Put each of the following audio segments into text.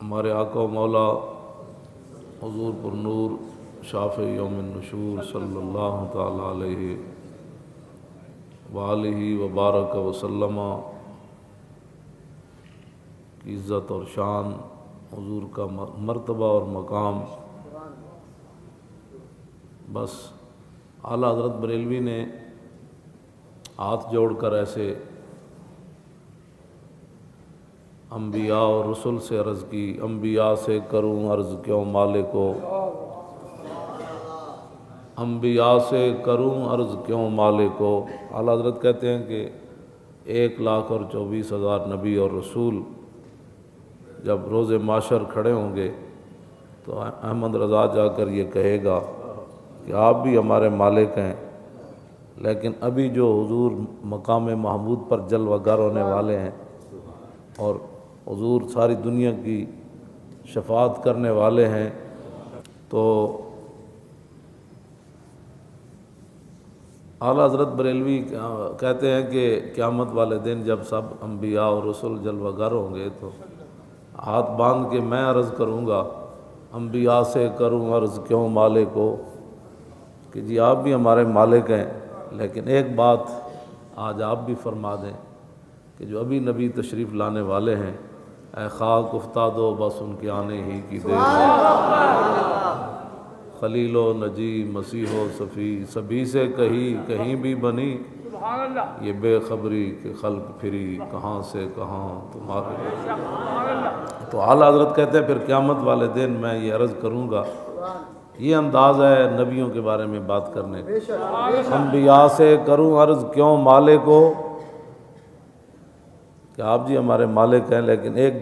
ہمارے آقا و مولا حضور پر نور شافع یوم النشور صلی اللہ تعالی علیہ وآلہ وبارک وسلم کی عزت اور شان، حضور کا مرتبہ اور مقام، بس اعلیٰ حضرت بریلوی نے ہاتھ جوڑ کر ایسے انبیاء اور رسل سے عرض کی، انبیاء سے کروں عرض کیوں مالکو، انبیاء سے کروں عرض کیوں مالکو۔ اعلیٰ حضرت کہتے ہیں کہ 1,24,000 نبی اور رسول جب روز معاشر کھڑے ہوں گے تو احمد رضا جا کر یہ کہے گا کہ آپ بھی ہمارے مالک ہیں، لیکن ابھی جو حضور مقام محمود پر جلوہ گر ہونے والے ہیں اور حضور ساری دنیا کی شفاعت کرنے والے ہیں، تو اعلیٰ حضرت بریلوی کہتے ہیں کہ قیامت والے دن جب سب انبیاء اور رسل جلوہ گر ہوں گے تو ہاتھ باندھ کے میں عرض کروں گا، انبیاء سے کروں عرض کیوں مالکو، کہ جی آپ بھی ہمارے مالک ہیں، لیکن ایک بات آج آپ بھی فرما دیں کہ جو ابھی نبی تشریف لانے والے ہیں، اے خاک افتاد دو بس ان کے آنے ہی کی دیر ہے، خلیل و نجی مسیح و صفی سبھی سے کہیں بھی بنی یہ بے خبری کہ خلق پھری کہاں سے کہاں تمہارے۔ تو اعلیٰ حضرت کہتے ہیں پھر قیامت والے دن میں یہ عرض کروں گا، یہ انداز ہے نبیوں کے بارے میں بات کرنے کا، انبیاء سے کروں عرض کیوں مالکو، کہ آپ جی ہمارے مالک ہیں، لیکن ایک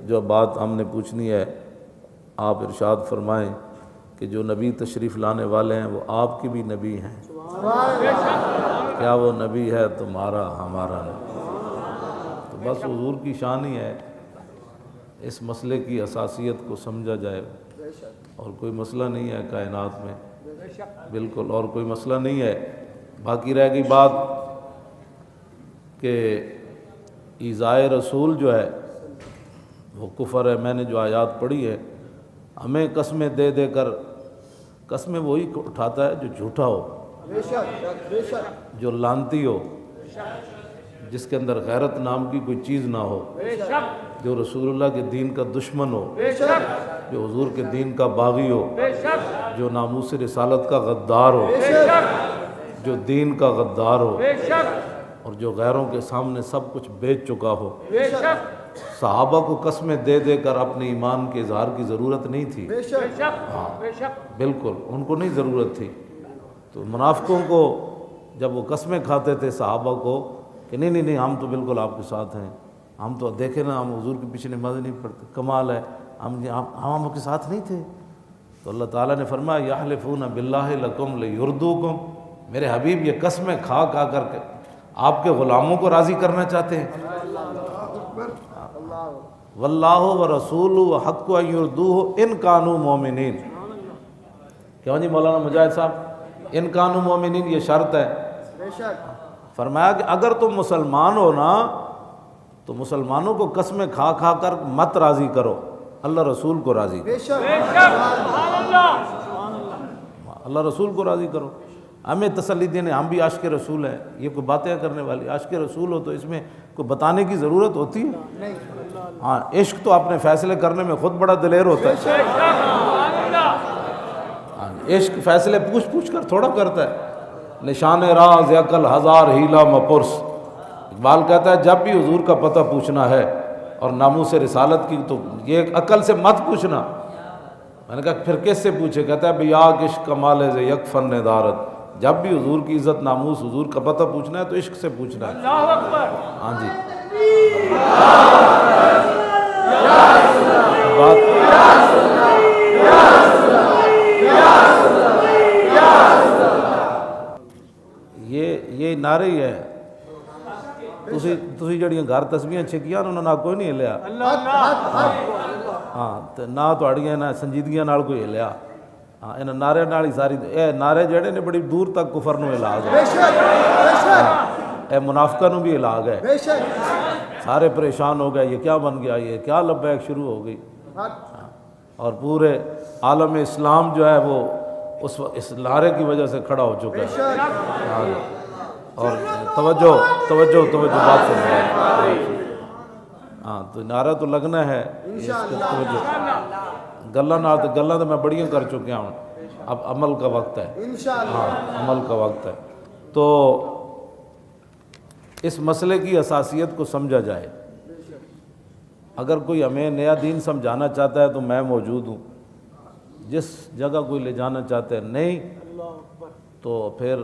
جو بات ہم نے پوچھنی ہے، آپ ارشاد فرمائیں کہ جو نبی تشریف لانے والے ہیں وہ آپ کی بھی نبی ہیں، کیا وہ نبی ہے تمہارا ہمارا نہیں؟ تو بس حضور کی شان ہی ہے، اس مسئلے کی اساسیت کو سمجھا جائے، اور کوئی مسئلہ نہیں ہے کائنات میں، بالکل اور کوئی مسئلہ نہیں ہے۔ باقی رہ گئی بات کہ ایذائے رسول جو ہے وہ کفر ہے۔ میں نے جو آیات پڑھی ہے، ہمیں قسمیں دے دے کر، قسمیں وہی اٹھاتا ہے جو جھوٹا ہو، جو لانتی ہو، جس کے اندر غیرت نام کی کوئی چیز نہ ہو، جو رسول اللہ کے دین کا دشمن ہو، جو حضور کے دین کا باغی ہو، جو ناموس رسالت کا غدار ہو، جو دین کا غدار ہو، اور جو غیروں کے سامنے سب کچھ بیچ چکا ہو۔ صحابہ کو قسمیں دے دے کر اپنے ایمان کے اظہار کی ضرورت نہیں تھی، ہاں بالکل ان کو نہیں ضرورت تھی۔ تو منافقوں کو جب وہ قسمیں کھاتے تھے صحابہ کو کہ نہیں نہیں نہیں ہم تو بالکل آپ کے ساتھ ہیں، ہم تو دیکھیں نا ہم حضور کے پیچھے نماز نہیں پڑھتے، کمال ہے، ہم آپ کے ساتھ نہیں تھے۔ تو اللہ تعالیٰ نے فرمایا یحلفون باللہ لکم لیردوکم، میرے حبیب یہ قسمیں کھا کھا کر کے آپ کے غلاموں کو راضی کرنا چاہتے ہیں۔ واللہ ورسولہ حق ان یردوہ ان کانوا مومنین۔ کیوں جی مولانا مجاہد صاحب، ان کانوا مومنین یہ شرط ہے۔ فرمایا کہ اگر تم مسلمان ہو نا تو مسلمانوں کو قسمیں کھا کھا کر مت راضی کرو، اللہ رسول کو راضی کرو، اللہ رسول کو راضی کرو۔ ہمیں تسلی دینے، ہم بھی عاشق رسول ہیں، یہ کوئی باتیں کرنے والی، عاشق رسول ہو تو اس میں کوئی بتانے کی ضرورت ہوتی ہے؟ ہاں عشق تو اپنے فیصلے کرنے میں خود بڑا دلیر ہوتا ہے، عشق فیصلے پوچھ پوچھ کر تھوڑا کرتا ہے۔ نشان راز عقل ہزار ہیلا مپرس، اقبال کہتا ہے جب بھی حضور کا پتہ پوچھنا ہے اور ناموس رسالت کی تو یہ عقل سے مت پوچھنا۔ میں نے کہا پھر کس سے پوچھے؟ کہتا ہے بیاق عشق کمال ز یک فن دارت، جب بھی حضور کی عزت ناموس حضور کا پتہ پوچھنا ہے تو عشق سے پوچھنا ہے۔ اللہ اکبر، ہاں جی یہ نعرے ہی ہے۔ تسی جڑیاں گھر تسبیحاں چھکیاں انہوں نے کوئی نہیں ہلیا، ہاں تے نہ تہاڑیاں نہ سنجیدگیاں نال کوئی ہلیا، ہاں انہاں نعرے نال ہی ساری اے نعرے جڑے نے بڑی دور تک کفر نو علاج ہے، اے منافقاں نو بھی علاج ہے۔ سارے پریشان ہو گئے، یہ کیا بن گیا، یہ کیا لبیک شروع ہو گئی۔ اور پورے عالم اسلام جو ہے وہ اس نعرے کی وجہ سے کھڑا ہو چکا ہے. اور توجہ بات سن. ہاں تو نعرہ تو لگنا ہے. گلاں تو میں بڑیاں کر چکیا ہوں, اب عمل کا وقت ہے. ہاں عمل کا وقت ہے. تو اس مسئلے کی اساسیت کو سمجھا جائے. اگر کوئی ہمیں نیا دین سمجھانا چاہتا ہے تو میں موجود ہوں. جس جگہ کوئی لے جانا چاہتے ہیں نہیں تو پھر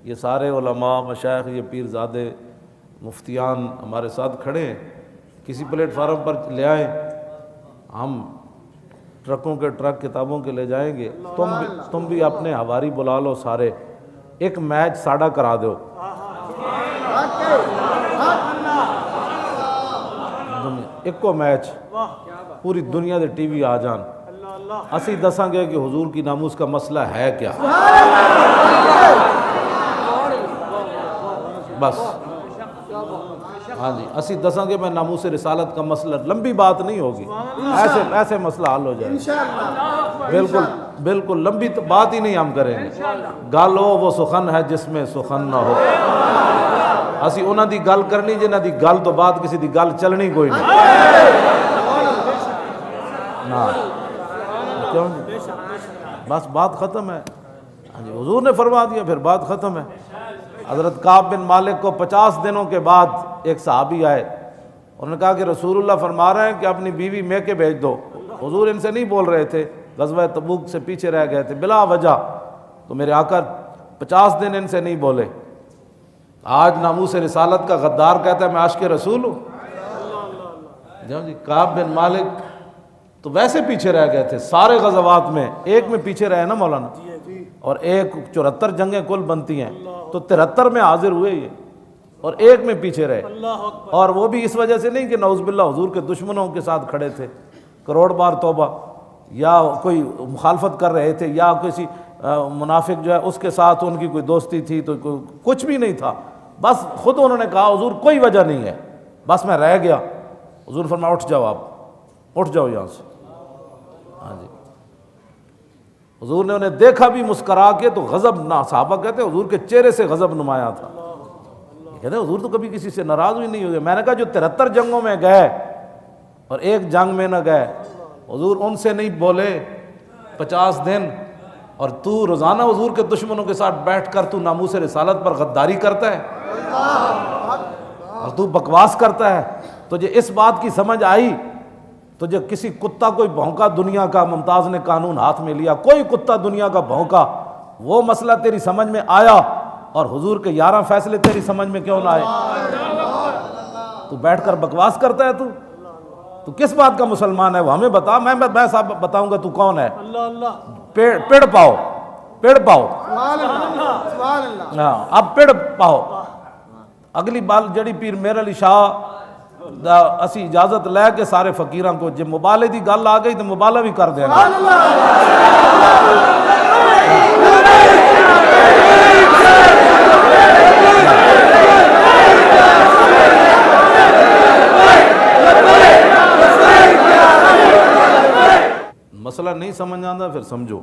یہ سارے علماء مشائخ یہ پیر زادے مفتیان ہمارے ساتھ کھڑے ہیں. کسی پلیٹ فارم پر لے آئیں, ہم ٹرکوں کے ٹرک کتابوں کے لے جائیں گے. تم بھی اپنے ہواری بلا لو سارے, ایک میچ ساڑھا کرا دو. ایک کو میچ پوری دنیا دے ٹی وی آ جان, اسی دساں گے کہ حضور کی ناموس کا مسئلہ ہے کیا. بس ہاں جی, اسی دساں گے میں ناموس رسالت کا مسئلہ, لمبی بات نہیں ہوگی, ایسے مسئلہ حل ہو جائے. بالکل لمبی بات ہی نہیں ہم کریں گے. گل ہو وہ سخن ہے جس میں سخن نہ ہو. اسی انہاں دی گل کرنی جنہاں دی گل تو بعد کسی دی گل چلنی کوئی نہیں. کیوں جی, بس بات ختم ہے. حضور نے فرما دیا, پھر بات ختم ہے. حضرت کعب بن مالک کو 50 دنوں کے بعد ایک صحابی آئے, انہوں نے کہا کہ رسول اللہ فرما رہے ہیں کہ اپنی بیوی میکے بھیج دو. حضور ان سے نہیں بول رہے تھے, غزوہ تبوک سے پیچھے رہ گئے تھے بلا وجہ, تو میرے آقا 50 دن ان سے نہیں بولے. آج ناموس رسالت کا غدار کہتا ہے میں عاشق رسول ہوں. جی کعب بن مالک تو ویسے پیچھے رہ گئے تھے سارے غزوات میں, ایک میں پیچھے رہے نا مولانا, اور ایک 74 جنگیں کل بنتی ہیں تو 73 میں حاضر ہوئے یہ, اور ایک میں پیچھے رہے. اور وہ بھی اس وجہ سے نہیں کہ نعوذ باللہ حضور کے دشمنوں کے ساتھ کھڑے تھے, کروڑ بار توبہ, یا کوئی مخالفت کر رہے تھے, یا کسی منافق جو ہے اس کے ساتھ ان کی کوئی دوستی تھی, تو کچھ بھی نہیں تھا. بس خود انہوں نے کہا حضور کوئی وجہ نہیں ہے, بس میں رہ گیا. حضور فرمایا اٹھ جاؤ, آپ اٹھ جاؤ یہاں سے. ہاں جی, حضور نے انہیں دیکھا بھی مسکرا کے تو غضب نہ, صحابہ کہتے ہیں حضور کے چہرے سے غضب نمایاں تھا. کہتے ہیں حضور تو کبھی کسی سے ناراض ہوئی نہیں ہوئے. میں نے کہا جو 73 جنگوں میں گئے اور ایک جنگ میں نہ گئے, حضور ان سے نہیں بولے 50 دن, اور تو روزانہ حضور کے دشمنوں کے ساتھ بیٹھ کر تو ناموس رسالت پر غداری کرتا ہے اور تو بکواس کرتا ہے. تجھے اس بات کی سمجھ آئی, تجھے کسی کتا کوئی بھونکا دنیا کا, ممتاز نے قانون ہاتھ میں لیا, کوئی کتا دنیا کا بھونکا, وہ مسئلہ تیری سمجھ میں آیا, اور حضور کے 11 فیصلے تیری سمجھ میں کیوں نہ آئے؟ تو بیٹھ کر بکواس کرتا ہے. تو کس بات کا مسلمان ہے وہ ہمیں بتا. میں صاحب بتاؤں گا تو کون ہے. پیڑ پاؤ, ہاں اب پیڑ پاؤ. اگلی بال جڑی پیر میرے علی شاہ اسی اجازت لے کے سارے فقیراں کو, جب مبالے دی گل آ گئی تو مبالہ بھی کر دینا. مسئلہ نہیں سمجھ آتا پھر سمجھو.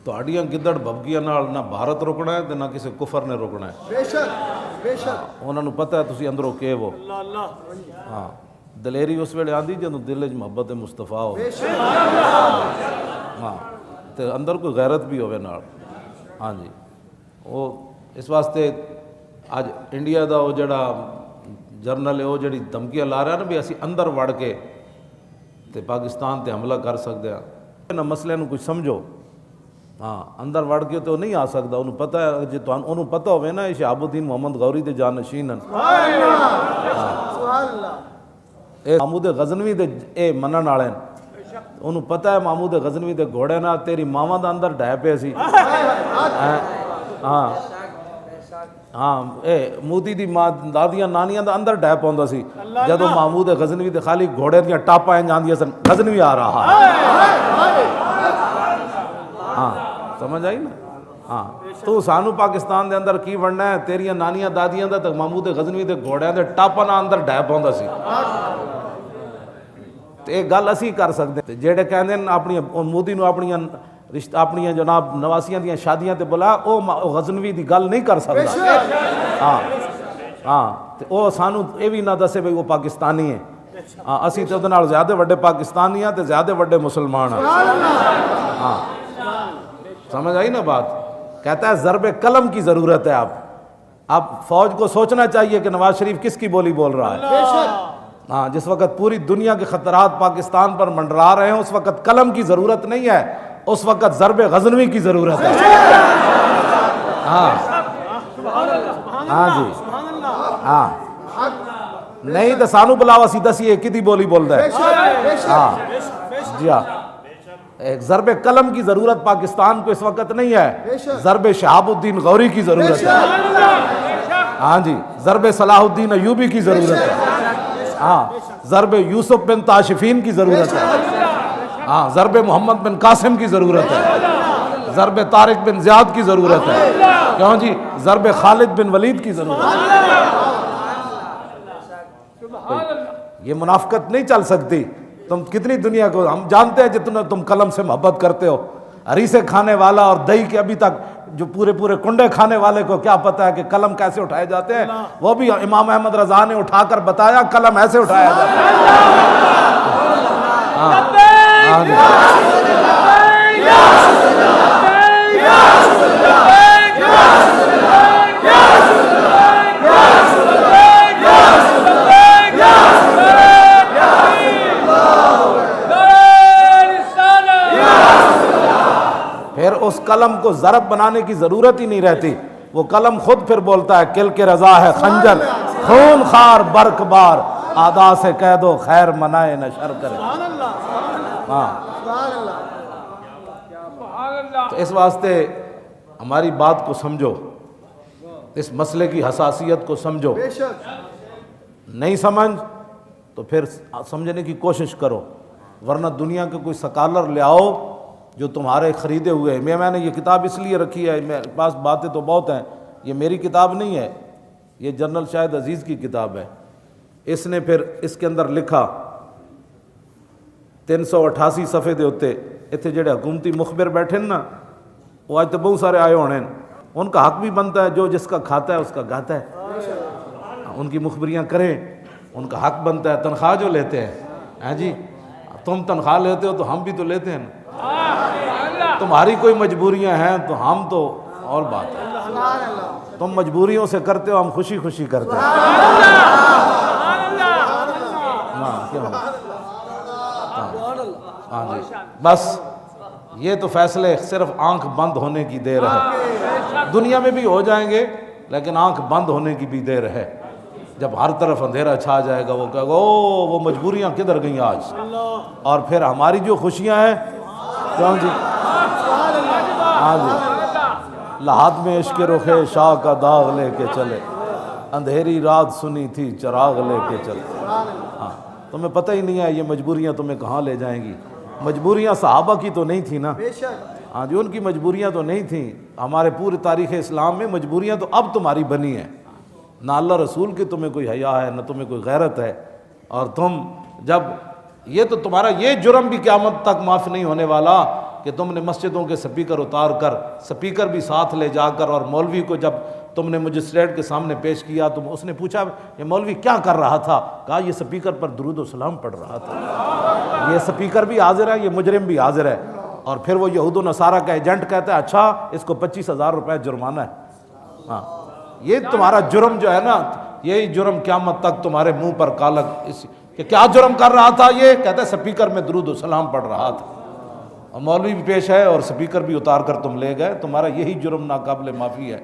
تہاڈیاں گدڑ بھبکیاں نال نہ بھارت روکنا ہے تے نہ کسی کفر نے روکنا ہے. بے شک انہاں نوں پتہ ہے تسی اندروں کہ وہ. ہاں دلیری اس ویلے آندی جدوں دل وچ محبت مصطفیٰ ہو, ہاں تے اندر کوئی غیرت بھی ہوے نال. ہاں جی, وہ اس واسطے اج انڈیا دا وہ جڑا جرنل ہے وہ جڑی دھمکیاں لا رہا نا بھی اسی اندر وڑ کے تے پاکستان تے حملہ کر سکتے ہیں نا, مسئلے نوں کچھ سمجھو. ہاں اندر وڑ کے تو نہیں آ سکتا, انہوں پتہ ہے, جی انہوں پتہ ہوئے نا شہاب الدین محمد غوری دے جانشین ہیں, محمود غزنوی دے اے منن والے ہیں, انہوں پتہ ہے محمود غزنوی دے گھوڑے نہ تیری ماواں دا اندر ڈھے پے سی. ہاں ہاں اے موتی دی ماں دادیاں نانیاں دا اندر ڈھے پوندا سی جدوں محمود غزنوی دے خالی گھوڑے دیاں ٹاپاں انج آندیاں سن, غزنوی آ رہا ہے. ہاں سمجھ آئی نا. ہاں تو سانو پاکستان دے اندر کی بننا ہے؟ تیریاں نانیاں دادیاں دا تے محمود غزنوی دے گھوڑیاں دے ٹاپاں نال اندر ڈھے پوندا سی. تے ایک گل اسی کر سکدے تے جڑے کہندے نے اپنی مودی نو اپنیاں جناب نواسیاں دیاں شادیاں تے بلا او غزنوی دی گل نہیں کر سکدا. ہاں ہاں تے او سانو اے وی نہ دسے بھئی وہ پاکستانی ہے. ہاں اسی تے اودے نال زیادہ وڈے پاکستانی ہاں تے زیادہ وڈے مسلمان ہاں. ہاں سمجھ آئی نا بات. کہتا ہے ضرب قلم کی ضرورت ہے. اب فوج کو سوچنا چاہیے کہ نواز شریف کس کی بولی بول رہا ہے. ہاں جس وقت پوری دنیا کے خطرات پاکستان پر منڈرا رہے ہیں اس وقت قلم کی ضرورت نہیں ہے, اس وقت ضرب غزنوی کی ضرورت ہے. ہاں ہاں جی ہاں نہیں تو سانو بلاوا سی دسی کدی بولی بول رہا ہے. ہاں جی ہاں ایک ضرب قلم کی ضرورت پاکستان کو اس وقت نہیں ہے, ضرب شہاب الدین غوری کی ضرورت ہے. ہاں جی ضرب صلاح الدین ایوبی کی ضرورت ہے. ہاں ضرب یوسف بن تاشفین کی ضرورت ہے. ہاں ضرب محمد بن قاسم کی ضرورت ہے. ضرب طارق بن زیاد کی ضرورت ہے. کیوں جی ضرب خالد بن ولید کی ضرورت ہے. یہ منافقت نہیں چل سکتی. تم کتنی دنیا کو ہم جانتے ہیں جتنا تم قلم سے محبت کرتے ہو. ہریسے کھانے والا اور دہی کے ابھی تک جو پورے کنڈے کھانے والے کو کیا پتا ہے کہ قلم کیسے اٹھائے جاتے ہیں. وہ بھی امام احمد رضا نے اٹھا کر بتایا قلم ایسے اٹھایا جاتا ہے. پھر اس قلم کو ضرب بنانے کی ضرورت ہی نہیں رہتی. وہ قلم خود پھر بولتا ہے کل کے رضا ہے خنجر خون خار برق بار آدا سے کہہ دو خیر منائے نہ شر کرے. ہاں تو اس واسطے ہماری بات کو سمجھو, اس مسئلے کی حساسیت کو سمجھو. نہیں سمجھ تو پھر سمجھنے کی کوشش کرو, ورنہ دنیا کے کوئی سکالر لے آؤ جو تمہارے خریدے ہوئے ہیں. میں نے یہ کتاب اس لیے رکھی ہے, میرے پاس باتیں تو بہت ہیں, یہ میری کتاب نہیں ہے, یہ جنرل شاہد عزیز کی کتاب ہے. اس نے پھر اس کے اندر لکھا 388 صفحے دے ہوتے اتنے جڑے حکومتی مخبر بیٹھے نا وہ آج تو بہت سارے آئے ہونے, ان کا حق بھی بنتا ہے جو جس کا کھاتا ہے اس کا گاتا ہے. ان کی مخبریاں کریں, ان کا حق بنتا ہے. تنخواہ جو لیتے ہیں, ہاں جی تم تنخواہ لیتے ہو تو ہم بھی تو لیتے ہیں نا. تمہاری کوئی مجبوریاں ہیں تو ہم تو اور بات ہے. تم مجبوریوں سے کرتے ہو, ہم خوشی خوشی کرتے ہیں. ہاں جی بس یہ تو فیصلے صرف آنکھ بند ہونے کی دیر ہے. دنیا میں بھی ہو جائیں گے لیکن آنکھ بند ہونے کی بھی دیر ہے. جب ہر طرف اندھیرا چھا جائے گا وہ کہے گا او وہ مجبوریاں کدھر گئیں آج, اور پھر ہماری جو خوشیاں ہیں کیوں جی. ہاں جی لحاظ میں عشق رخ شاہ کا داغ لے کے چلے, اندھیری رات سنی تھی چراغ لے کے چلے. ہاں تمہیں پتہ ہی نہیں ہے یہ مجبوریاں تمہیں کہاں لے جائیں گی. مجبوریاں صحابہ کی تو نہیں تھی نا. ہاں جی ان کی مجبوریاں تو نہیں تھیں. ہمارے پورے تاریخ اسلام میں مجبوریاں تو اب تمہاری بنی ہیں. نہ اللہ رسول کی تمہیں کوئی حیا ہے, نہ تمہیں کوئی غیرت ہے. اور تم جب یہ تو تمہارا یہ جرم بھی قیامت تک معاف نہیں ہونے والا کہ تم نے مسجدوں کے سپیکر اتار کر, سپیکر بھی ساتھ لے جا کر, اور مولوی کو جب تم نے مجسٹریٹ کے سامنے پیش کیا تو اس نے پوچھا یہ مولوی کیا کر رہا تھا؟ کہا یہ سپیکر پر درود و سلام پڑھ رہا تھا. یہ سپیکر بھی حاضر ہے, یہ مجرم بھی حاضر ہے. اور پھر وہ یہود و نصارہ کا ایجنٹ کہتا ہے اچھا اس کو 25,000 روپے جرمانہ ہے. ہاں یہ تمہارا جرم جو ہے نا, یہی جرم قیامت تک تمہارے منہ پر کالک کہ کیا جرم کر رہا تھا. یہ کہتا ہے سپیکر میں درود و سلام پڑھ رہا تھا, اور مولوی بھی پیش ہے اور سپیکر بھی اتار کر تم لے گئے. تمہارا یہی جرم ناقابل معافی ہے.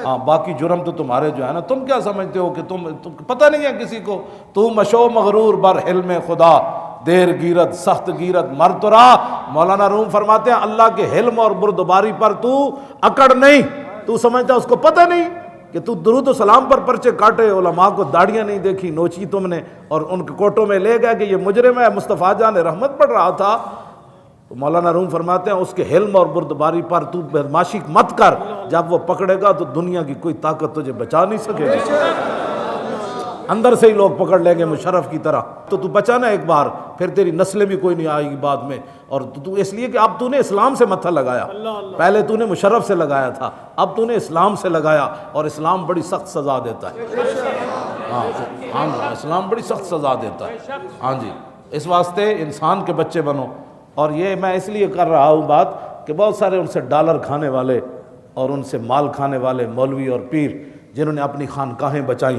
ہاں باقی جرم تو تمہارے جو ہے نا, تم کیا سمجھتے ہو کہ تم پتہ نہیں ہے کسی کو. تو مشو مغرور بر حلم خدا دیر گیرت سخت گیرت مر تو رہا. مولانا روم فرماتے ہیں اللہ کے حلم اور بردباری پر تو اکڑ نہیں. تو سمجھتا اس کو پتہ نہیں کہ تو درود و سلام پر پرچے کاٹے, علماء کو داڑیاں نہیں دیکھی نوچی تم نے, اور ان کے کوٹوں میں لے گئے کہ یہ مجرم ہے. مصطفیٰ جان رحمت پڑھ رہا تھا, تو مولانا روم فرماتے ہیں اس کے حلم اور بردباری پر تو بدماشی مت کر، جب وہ پکڑے گا تو دنیا کی کوئی طاقت تجھے بچا نہیں سکے گی، اندر سے ہی لوگ پکڑ لیں گے مشرف کی طرح، تو بچانا ایک بار، پھر تیری نسلیں بھی کوئی نہیں آئے گی بعد میں۔ اور تو اس لیے کہ اب تو نے اسلام سے متھا لگایا، پہلے تو نے مشرف سے لگایا تھا، اب تو نے اسلام سے لگایا، اور اسلام بڑی سخت سزا دیتا ہے۔ ہاں اسلام بڑی سخت سزا دیتا ہے۔ ہاں جی، اس واسطے انسان کے بچے بنو۔ اور یہ میں اس لیے کر رہا ہوں بات کہ بہت سارے ان سے ڈالر کھانے والے اور ان سے مال کھانے والے مولوی اور پیر، جنہوں نے اپنی خانقاہیں بچائیں،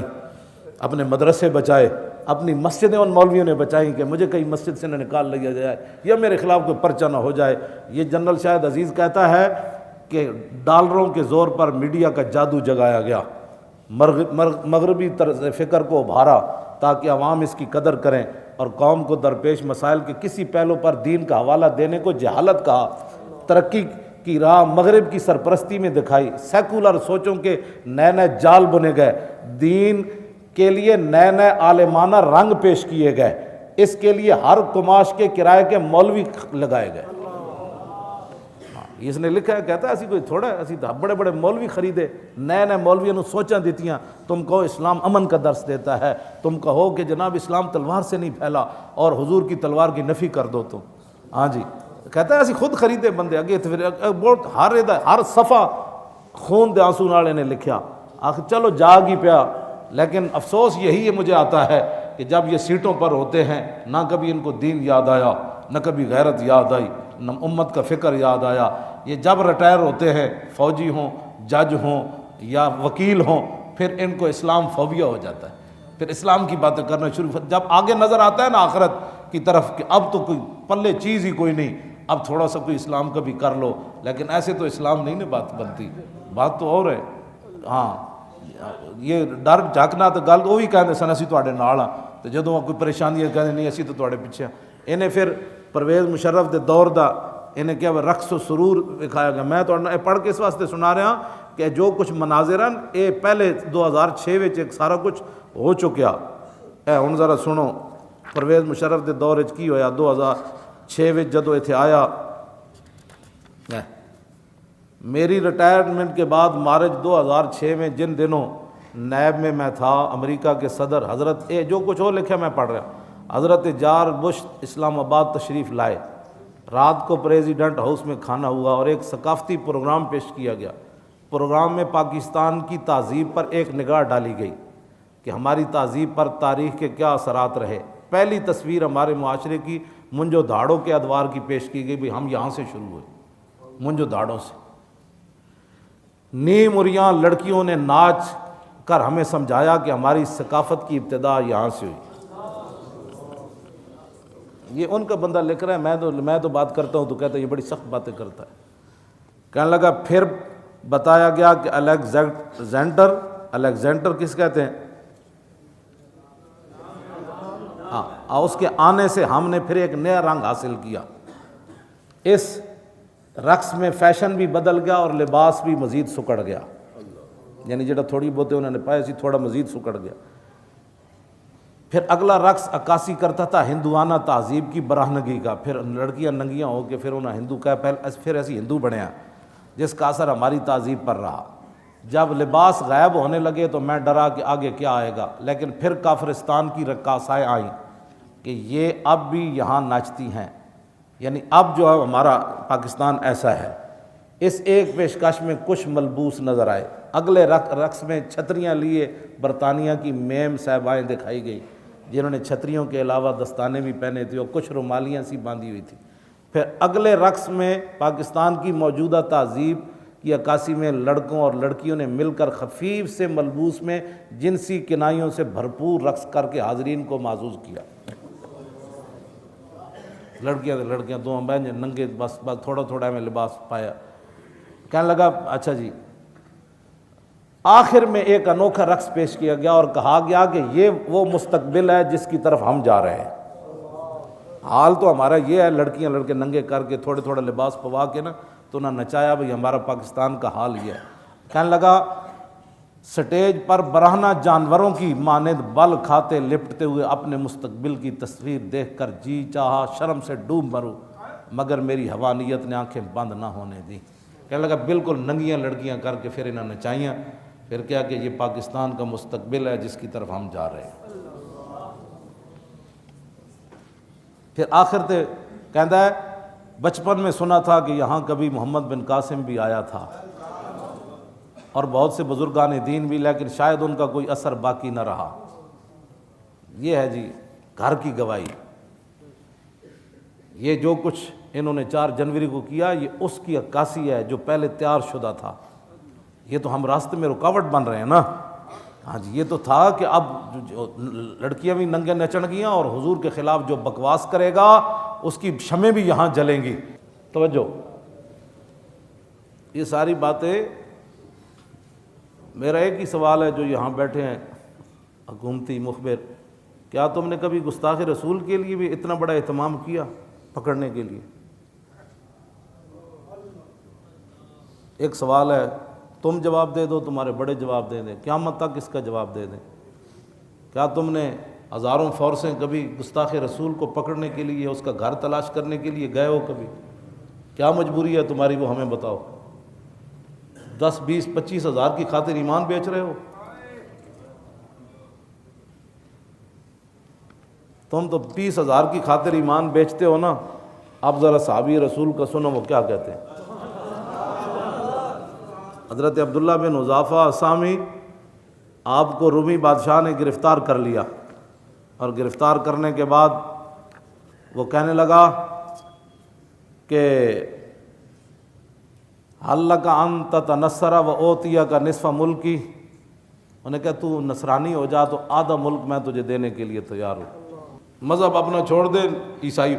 اپنے مدرسے بچائے، اپنی مسجدیں ان مولویوں نے بچائیں کہ مجھے کہیں مسجد سے نہ نکال لیا جائے یا میرے خلاف کوئی پرچہ نہ ہو جائے۔ یہ جنرل شاہد عزیز کہتا ہے کہ ڈالروں کے زور پر میڈیا کا جادو جگایا گیا، مغربی طرز فکر کو ابھارا تاکہ عوام اس کی قدر کریں، اور قوم کو درپیش مسائل کے کسی پہلو پر دین کا حوالہ دینے کو جہالت کہا۔ ترقی کی راہ مغرب کی سرپرستی میں دکھائی، سیکولر سوچوں کے نئے نئے جال بنے گئے، دین کے لیے نئے نئے عالمانہ رنگ پیش کیے گئے، اس کے لیے ہر قماش کے کرائے کے مولوی لگائے گئے۔ اس نے لکھا ہے، کہتا ہے اسی کوئی تھوڑا ہے، اسی تو بڑے بڑے مولوی خریدے، نئے نئے مولویوں نے سوچاں دیتیاں، تم کہو اسلام امن کا درس دیتا ہے، تم کہو کہ جناب اسلام تلوار سے نہیں پھیلا اور حضور کی تلوار کی نفی کر دو تم۔ ہاں جی، کہتا ہے اسی خود خریدے بندے اگے، بہت ہر صفحہ خون دے آنسو نالے نے لکھیا، آخر چلو جاگ ہی پیا۔ لیکن افسوس یہی ہے مجھے آتا ہے کہ جب یہ سیٹوں پر ہوتے ہیں، نہ کبھی ان کو دین یاد آیا، نہ کبھی غیرت یاد آئی، نہ امت کا فکر یاد آیا۔ یہ جب ریٹائر ہوتے ہیں، فوجی ہوں، جج ہوں یا وکیل ہوں، پھر ان کو اسلام فوبیا ہو جاتا ہے، پھر اسلام کی باتیں کرنا شروع۔ جب آگے نظر آتا ہے نا آخرت کی طرف کہ اب تو کوئی پلے چیز ہی کوئی نہیں، اب تھوڑا سا کوئی اسلام کا بھی کر لو، لیکن ایسے تو اسلام نہیں نا بات بنتی، بات تو اور ہے۔ ہاں یہ ڈر جھاکنا تو گل وہ بھی کہتے سن اسی تواڈے نال ہاں، تو جدوں کوئی پریشانی ہے کہتے نہیں اسی تو تواڈے پیچھے ہاں۔ انہیں پھر پرویز مشرف دے دور دا انہیں کیا رقص و سرور دکھایا گیا۔ میں تو پڑھ کے اس واسطے سنا رہا کہ جو کچھ مناظر ہیں یہ پہلے 2006 وچ ایک سارا کچھ ہو چکیا ہے۔ ہن ذرا سنو پرویز مشرف دے دور وچ کی ہویا 2006 وچ جدوں ایتھے آیا۔ میری ریٹائرمنٹ کے بعد مارچ 2006 میں جن دنوں نیب میں تھا، امریکہ کے صدر حضرت جو کچھ ہو لکھا میں پڑھ رہا، حضرت جارج بش اسلام آباد تشریف لائے۔ رات کو پریزیڈنٹ ہاؤس میں کھانا ہوا اور ایک ثقافتی پروگرام پیش کیا گیا۔ پروگرام میں پاکستان کی تہذیب پر ایک نگاہ ڈالی گئی کہ ہماری تہذیب پر تاریخ کے کیا اثرات رہے۔ پہلی تصویر ہمارے معاشرے کی منجو دھاڑوں کے ادوار کی پیش کی گئی، بھی ہم یہاں سے شروع ہوئے، منجو دھاڑوں سے۔ نیم اریاں لڑکیوں نے ناچ کر ہمیں سمجھایا کہ ہماری ثقافت کی ابتدا یہاں سے ہوئی۔ یہ ان کا بندہ لکھ رہا ہے، میں تو بات کرتا ہوں تو کہتا ہے یہ بڑی سخت باتیں کرتا ہے۔ کہنے لگا پھر بتایا گیا کہ الیگزینڈر کس کہتے ہیں، اس کے آنے سے ہم نے پھر ایک نیا رنگ حاصل کیا۔ اس رقص میں فیشن بھی بدل گیا اور لباس بھی مزید سکڑ گیا، یعنی جڑا تھوڑی بہت انہوں نے پائے سی تھوڑا مزید سکڑ گیا۔ پھر اگلا رقص عکاسی کرتا تھا ہندوانہ تہذیب کی برہنگی کا، پھر لڑکیاں ننگیاں ہو کے پھر انہیں ہندو کہا، پھر ایسی ہندو بنیا جس کا اثر ہماری تہذیب پر رہا۔ جب لباس غائب ہونے لگے تو میں ڈرا کہ آگے کیا آئے گا، لیکن پھر کافرستان کی رقاصائیں آئیں کہ یہ اب بھی یہاں ناچتی ہیں، یعنی اب جو ہے ہمارا پاکستان ایسا ہے۔ اس ایک پیشکش میں کچھ ملبوس نظر آئے۔ اگلے رقص میں چھتریاں لیے برطانیہ کی میم صاحبائیں دکھائی گئی، جنہوں نے چھتریوں کے علاوہ دستانے بھی پہنے تھے اور کچھ رومالیاں سی باندھی ہوئی تھی۔ پھر اگلے رقص میں پاکستان کی موجودہ تہذیب کی عکاسی میں لڑکوں اور لڑکیوں نے مل کر خفیف سے ملبوس میں جنسی کنائیوں سے بھرپور رقص کر کے حاضرین کو معزوز کیا۔ لڑکیاں دو بہن ننگے، بس تھوڑا تھوڑا میں لباس پایا۔ کہنے لگا اچھا جی، آخر میں ایک انوکھا رقص پیش کیا گیا اور کہا گیا کہ یہ وہ مستقبل ہے جس کی طرف ہم جا رہے ہیں۔ حال تو ہمارا یہ ہے، لڑکیاں لڑکے ننگے کر کے تھوڑے تھوڑا لباس پوا کے نا تو نہ نچایا، بھئی ہمارا پاکستان کا حال یہ ہے۔ کہنے لگا سٹیج پر برہنہ جانوروں کی مانند بل کھاتے لپٹتے ہوئے اپنے مستقبل کی تصویر دیکھ کر جی چاہا شرم سے ڈوب مروں۔ مگر میری حوانیت نے آنکھیں بند نہ ہونے دی. کہنے لگا بالکل ننگیاں لڑکیاں کر کے پھر انہوں نے نچائیاں. پھر کیا کہ یہ پاکستان کا مستقبل ہے جس کی طرف ہم جا رہے ہیں. پھر آخر تے کہندا ہے بچپن میں سنا تھا کہ یہاں کبھی محمد بن قاسم بھی آیا تھا اور بہت سے بزرگان دین بھی، لیکن شاید ان کا کوئی اثر باقی نہ رہا. یہ ہے جی گھر کی گواہی. یہ جو کچھ انہوں نے 4 جنوری کو کیا یہ اس کی عکاسی ہے جو پہلے تیار شدہ تھا. یہ تو ہم راستے میں رکاوٹ بن رہے ہیں نا. ہاں جی، یہ تو تھا کہ اب جو لڑکیاں بھی ننگے نچن گیاں اور حضور کے خلاف جو بکواس کرے گا اس کی شمیں بھی یہاں جلیں گی. توجہ، یہ ساری باتیں. میرا ایک ہی سوال ہے جو یہاں بیٹھے ہیں حکومتی مخبر، کیا تم نے کبھی گستاخ رسول کے لیے بھی اتنا بڑا اہتمام کیا پکڑنے کے لیے؟ ایک سوال ہے، تم جواب دے دو، تمہارے بڑے جواب دے دیں، قیامت تک اس کا جواب دے دیں. کیا تم نے ہزاروں فورسیں کبھی گستاخ رسول کو پکڑنے کے لیے، اس کا گھر تلاش کرنے کے لیے گئے ہو کبھی؟ کیا مجبوری ہے تمہاری وہ ہمیں بتاؤ. 10 20 25 ہزار کی خاطر ایمان بیچ رہے ہو. تم تو 20 ہزار کی خاطر ایمان بیچتے ہو نا. اب ذرا صحابی رسول کا سنو وہ کیا کہتے ہیں. حضرت عبداللہ بن حذافہ اسامی، آپ کو رومی بادشاہ نے گرفتار کر لیا، اور گرفتار کرنے کے بعد وہ کہنے لگا کہ حل لک ان تتنصر و اوتیک نصف ملکی. انہوں نے کہا تو نصرانی ہو جا تو آدھا ملک میں تجھے دینے کے لیے تیار ہوں. مذہب اپنا چھوڑ دے عیسائی.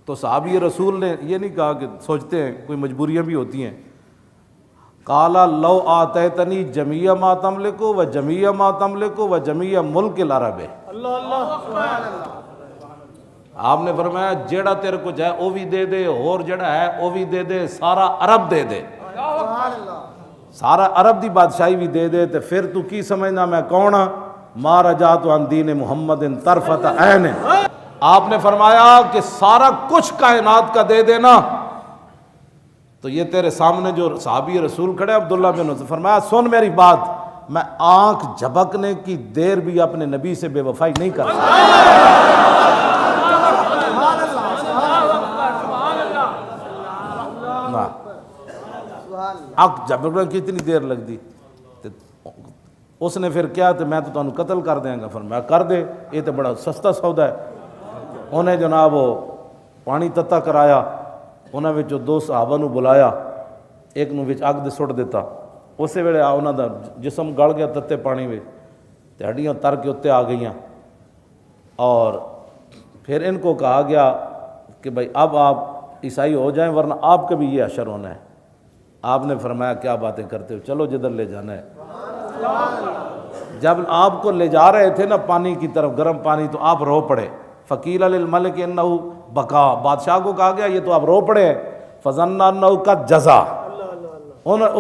تو صحابی رسول نے یہ نہیں کہا کہ سوچتے ہیں کوئی مجبوریاں بھی ہوتی ہیں. قال لو آتیتنی جمیع ما تملک و جمیع ما تملک و جمیع ملک العرب. آپ نے فرمایا جیڑا تیرے کو جائے وہ بھی دے دے، اور جیڑا ہے وہ بھی دے دے، سارا عرب دے دے، سارا عرب دی بادشاہی بھی دے دے. تو پھر تو کی سمجھنا میں کون ہاں؟ ما رجعت عن دین محمد طرفۃ عین. آپ نے فرمایا کہ سارا کچھ کائنات کا دے دینا. تو یہ تیرے سامنے جو صحابی رسول کھڑے عبداللہ بن حذافہ، فرمایا سن میری بات، میں آنکھ جھپکنے کی دیر بھی اپنے نبی سے بے وفائی نہیں کر سکتا. آنکھ جھپکنے کی اتنی دیر لگ دی. اس نے پھر کیا تو میں تو تمہیں قتل کر دیں گا. فرمایا کر دے، یہ تو بڑا سستا سودا ہے. انہیں جناب وہ پانی تتا کرایا، انہاں وچوں 2 صحابہ نو بلایا، ایک نو وچ اگ دے سٹ دیتا. اسی ویلے انہاں دا جسم گل گیا تتے پانی وچ، تے ہڈیاں تر کے اتنے آ گئیاں. اور پھر ان کو کہا گیا کہ بھائی اب آپ عیسائی ہو جائیں ورنہ آپ کا بھی یہ حشر ہونا ہے. آپ نے فرمایا کیا باتیں کرتے ہو، چلو جدھر لے جانا ہے. جب آپ کو لے جا رہے تھے نا پانی کی طرف، گرم پانی، تو آپ رو پڑے. فقیل للملک انہ بکا، بادشاہ کو کہا گیا یہ تو آپ رو پڑے ہیں. فظن انہ قد جزا،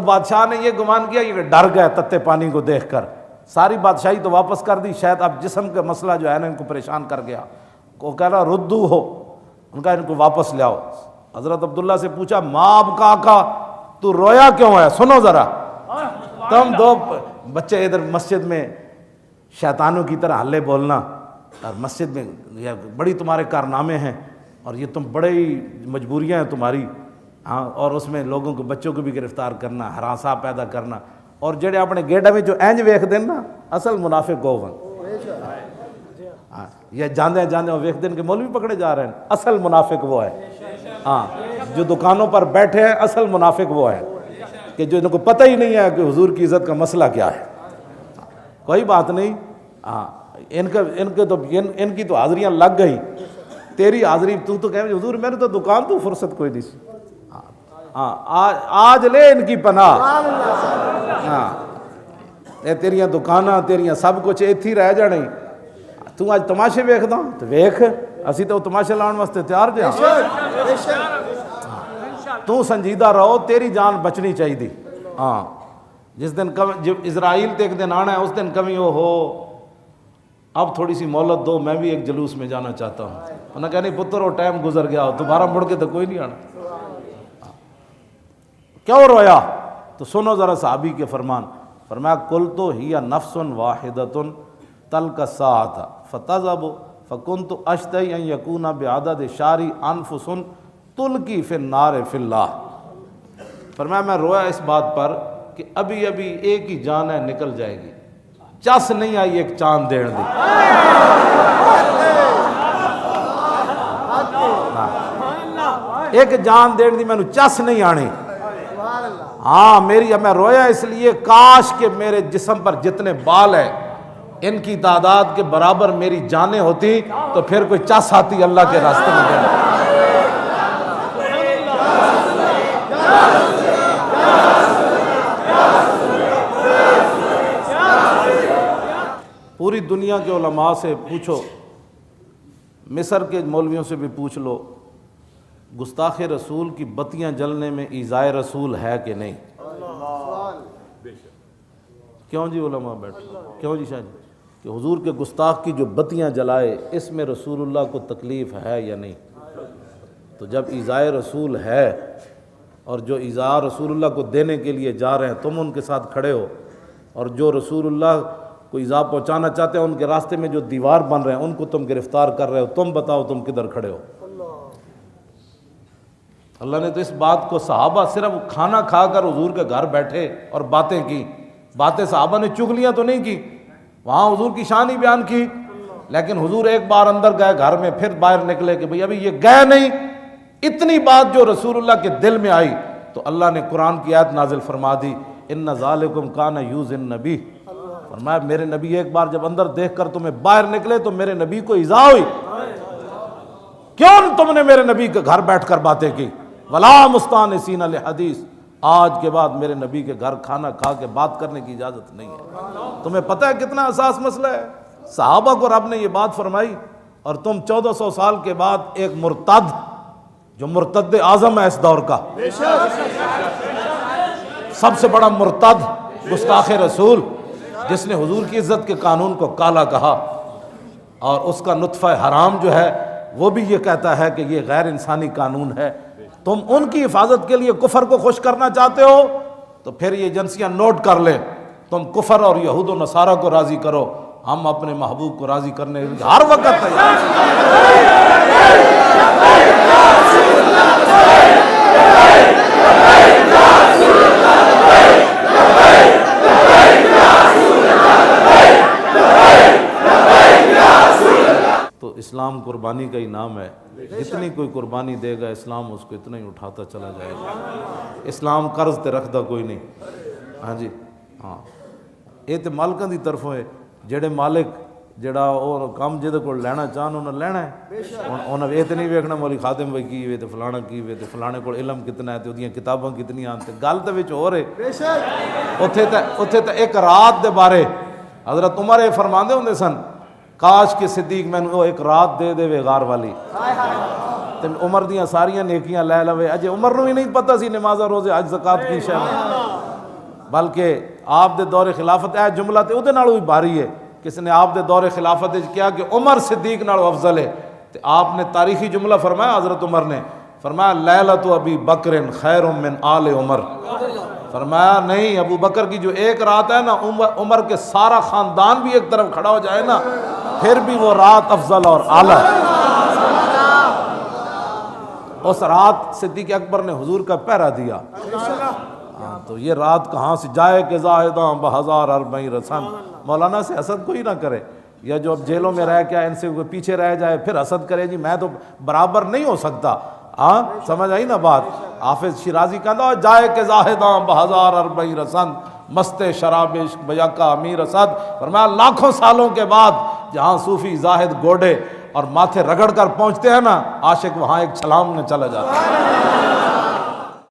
بادشاہ نے یہ گمان کیا یہ ڈر گئے تتے پانی کو دیکھ کر. ساری بادشاہی تو واپس کر دی، شاید اب جسم کا مسئلہ جو ہے نا ان کو پریشان کر گیا. وہ کہہ رہا ردو ہو، ان کا ان کو واپس لے آؤ. حضرت عبداللہ سے پوچھا ماں ابکا کا، تو رویا کیوں ہے؟ سنو ذرا، تم 2 بچے ادھر مسجد میں شیطانوں کی طرح ہلے بولنا، اور مسجد میں یہ بڑی تمہارے کارنامے ہیں، اور یہ تم بڑی مجبوریاں ہیں تمہاری. ہاں، اور اس میں لوگوں کو، بچوں کو بھی گرفتار کرنا، ہراساں پیدا کرنا. اور جڑے اپنے گیڑا میں جو اینج ویکھ دین نا، اصل منافق ہو ون. یہ جاندے جاندے ویکھ دین کہ مولوی پکڑے جا رہے ہیں، اصل منافق وہ ہے. ہاں، جو دکانوں پر بیٹھے ہیں اصل منافق وہ ہے کہ جو ان کو پتہ ہی نہیں ہے کہ حضور کی عزت کا مسئلہ کیا ہے. کوئی بات نہیں. ہاں، ان کی تو حاضریاں لگ گئی. تیری حاضری تو کہہ حضور میں نے تو دکان تو فرصت کوئی نہیں سی. ہاں، آج لے ان کی پناہ. ہاں، یہ تیریاں دکاناں تیریاں سب کچھ ایتھی رہ جانے. تو آج تماشے ویکھدا تو ویکھ، اسی تو تماشے لاؤن واسطے تیار جے. تو سنجیدہ رہو، تیری جان بچنی چاہیے. ہاں، جس دن جب اسرائیل تے ایک دن آنا ہے اس دن کمی ہو اب تھوڑی سی مہلت دو، میں بھی ایک جلوس میں جانا چاہتا ہوں. انہوں نے کہا نہیں پتر وہ ٹائم گزر گیا، دوبارہ مڑ کے تو کوئی نہیں آنا. کیوں رویا؟ تو سنو ذرا صحابی کے فرمان. فرمایا قلت ہی نفس واحدۃ تلک الساعۃ فتذهب فكنت اشتهي ان يكون بعدد شعر انفس تلقي في النار في اللہ. فرمایا میں رویا اس بات پر کہ ابھی ابھی ایک ہی جان ہے نکل جائے گی، چس نہیں آئی ایک چاند دین دی. ایک جان دین دی مینوں چس نہیں آنی. ہاں میری میں رویا اس لیے کاش کہ میرے جسم پر جتنے بال ہیں ان کی تعداد کے برابر میری جانیں ہوتی تو پھر کوئی چس آتی اللہ کے راستے میں جانا. پوری دنیا کے علماء سے پوچھو، مصر کے مولویوں سے بھی پوچھ لو، گستاخ رسول کی بتیاں جلنے میں ایذائے رسول ہے کہ نہیں؟ کیوں جی علماء بیٹھ، کیوں جی شاہ جی کہ حضور کے گستاخ کی جو بتیاں جلائے اس میں رسول اللہ کو تکلیف ہے یا نہیں؟ تو جب ایذائے رسول ہے اور جو ایذا رسول اللہ کو دینے کے لیے جا رہے ہیں تم ان کے ساتھ کھڑے ہو، اور جو رسول اللہ کو ایذا پہنچانا چاہتے ہیں ان کے راستے میں جو دیوار بن رہے ہیں ان کو تم گرفتار کر رہے ہو، تم بتاؤ تم کدھر کھڑے ہو؟ اللہ نے تو اس بات کو صحابہ صرف کھانا کھا کر حضور کے گھر بیٹھے اور باتیں کی، باتیں صحابہ نے چغلیاں تو نہیں کی، وہاں حضور کی شان ہی بیان کی. لیکن حضور ایک بار اندر گئے گھر میں، پھر باہر نکلے کہ بھئی ابھی یہ گئے نہیں. اتنی بات جو رسول اللہ کے دل میں آئی تو اللہ نے قرآن کی آیت نازل فرما دی، ان ذالکم کان یؤذی النبی. فرمایا میرے نبی ایک بار جب اندر دیکھ کر تمہیں باہر نکلے تو میرے نبی کو ایذا ہوئی. کیوں تم نے میرے نبی کے گھر بیٹھ کر باتیں کی؟ ولا مستانسین لحدیث، آج کے بعد میرے نبی کے گھر کھانا کھا کے بات کرنے کی اجازت نہیں ہے. تمہیں پتہ ہے کتنا اساس مسئلہ ہے؟ صحابہ کو رب نے یہ بات فرمائی اور تم 1400 سال کے بعد ایک مرتد جو مرتد اعظم ہے اس دور کا، سب سے بڑا مرتد گستاخ رسول، جس نے حضور کی عزت کے قانون کو کالا کہا اور اس کا نطفہ حرام جو ہے وہ بھی یہ کہتا ہے کہ یہ غیر انسانی قانون ہے. تم ان کی حفاظت کے لیے کفر کو خوش کرنا چاہتے ہو تو پھر یہ ایجنسیاں نوٹ کر لیں، تم کفر اور یہود و نصارہ کو راضی کرو، ہم اپنے محبوب کو راضی کرنے ہر وقت تیار. تو اسلام قربانی کا ہی نام ہے، جتنی کوئی قربانی دے گا اسلام اس کو اتنا ہی اٹھاتا چلا جائے گا. اسلام قرض تے رکھدا کوئی نہیں. ہاں جی ہاں، یہ تو مالکاں دی طرفوں ہے، جڑے مالک جڑا وہ کام جہدے کو لینا چاہن انہیں لینا ہے. انہیں یہ تو نہیں ویکھنا مولی خادم بھائی کی وے تو فلانا کی وے تو فلانے کو علم کتنا ہے تو وہ کتاباں کتنی آن تے گل تو وچ ہو رہے. اتھے تے ایک رات دے بارے حضرت عمر یہ فرماندے ہوندے سن، کاش کہ صدیق مینوں ایک رات دے دے غار والی، تے عمر دیاں ساریاں نیکیاں لے لوے. اجے عمر نوں ہی نہیں پتہ سی نماز روزے حج زکات کی شے، بلکہ آپ دے دور خلافت اے جملہ تے اودے نالوں بھی بھاری ہے. کس نے آپ دے دور خلافت کیا کہ عمر صدیق نالوں افضل ہے، تے آپ نے تاریخی جملہ فرمایا، حضرت عمر نے فرمایا لیلۃ ابی بکر خیر من آل عمر. فرمایا نہیں، ابو بکر کی جو ایک رات ہے نا، عمر کے سارا خاندان بھی ایک طرف کھڑا ہو جائے نا پھر بھی وہ رات افضل اور اعلیٰ. اس رات صدیق اکبر نے حضور کا پہرا دیا. تو یہ رات کہاں سے جائے کہ زاہداں بہزار اربعین رسن. مولانا سے حسد کوئی نہ کرے، یا جو اب جیلوں میں رہ کے ان سے پیچھے رہ جائے پھر حسد کرے جی میں تو برابر نہیں ہو سکتا. ہاں سمجھ آئی نا بات؟ حافظ شیرازی کہتا جائے کہ زاہداں بہزار اربعین رسن مست شراب عشق بیکا امیر اسد. فرمایا لاکھوں سالوں کے بعد جہاں صوفی زاہد گوڑے اور ماتھے رگڑ کر پہنچتے ہیں نا، عاشق وہاں ایک چھلانگ میں چلا جاتا ہے.